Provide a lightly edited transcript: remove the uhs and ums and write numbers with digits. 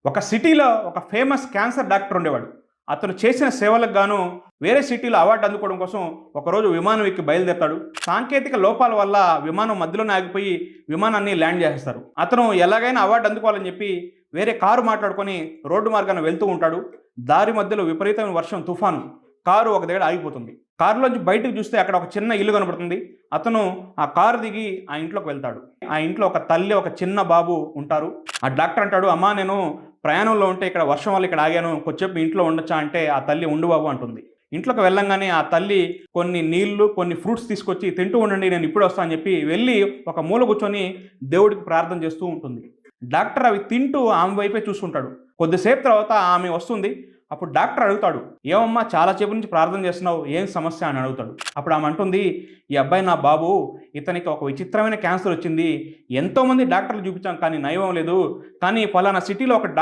ఒక సిటీలో ఒక ఫేమస్ క్యాన్సర్ డాక్టర్ ఉండేవాడు. అతను చేసిన సేవలకు గాను వేరే సిటీలో అవార్డు అందుకోవడం కోసం ఒకరోజు విమానం ఎక్కి బయలుదేరతాడు. సాంకేతిక లోపాల వల్ల విమానం మధ్యలోనే ఆగిపోయి విమానాన్ని ల్యాండ్ చేసేస్తారు. అతను ఎలాగైనా అవార్డు అందుకోవాలని చెప్పి వేరే కారు మాట్లాడుకొని రోడ్డు మార్గాన వెళ్తూ ఉంటాడు. దారి మధ్యలో విపరీతమైన వర్షం, తుఫాను. కారు ఒక దగ్గర ఆగిపోతుంది. కారులోంచి బయటకు చూస్తే అక్కడ ఒక చిన్న ఇల్లు కనబడుతుంది. అతను ఆ కారు దిగి ఆ ఇంట్లోకి వెళ్తాడు. ఆ ఇంట్లో ఒక తల్లి, ఒక చిన్న బాబు ఉంటారు. ఆ డాక్టర్ అంటాడు, అమ్మా నేను ప్రయాణంలో ఉంటే ఇక్కడ వర్షం వల్ల ఇక్కడ ఆగాను, కొద్దిసేపు ఇంట్లో ఉండొచ్చా అంటే ఆ తల్లి ఉండు బాబు అంటుంది. ఇంట్లోకి వెళ్ళంగానే ఆ తల్లి కొన్ని నీళ్లు, కొన్ని ఫ్రూట్స్ తీసుకొచ్చి తింటూ ఉండండి, నేను ఇప్పుడు వస్తా అని చెప్పి వెళ్ళి ఒక మూల కూర్చొని దేవుడికి ప్రార్థన చేస్తూ ఉంటుంది. డాక్టర్ అవి తింటూ ఆమె వైపే చూసుకుంటాడు. కొద్దిసేపు తర్వాత ఆమె వస్తుంది. అప్పుడు డాక్టర్ అడుగుతాడు, ఏమమ్మా చాలా సేపు నుంచి ప్రార్థన చేస్తున్నావు, ఏం సమస్య అని అడుగుతాడు. అప్పుడు ఆమె అంటుంది, ఈ అబ్బాయి నా బాబు, ఇతనికి ఒక విచిత్రమైన క్యాన్సర్ వచ్చింది, ఎంతోమంది డాక్టర్లు చూపించాం కానీ నయం లేదు, కానీ ఫలానా సిటీలో ఒక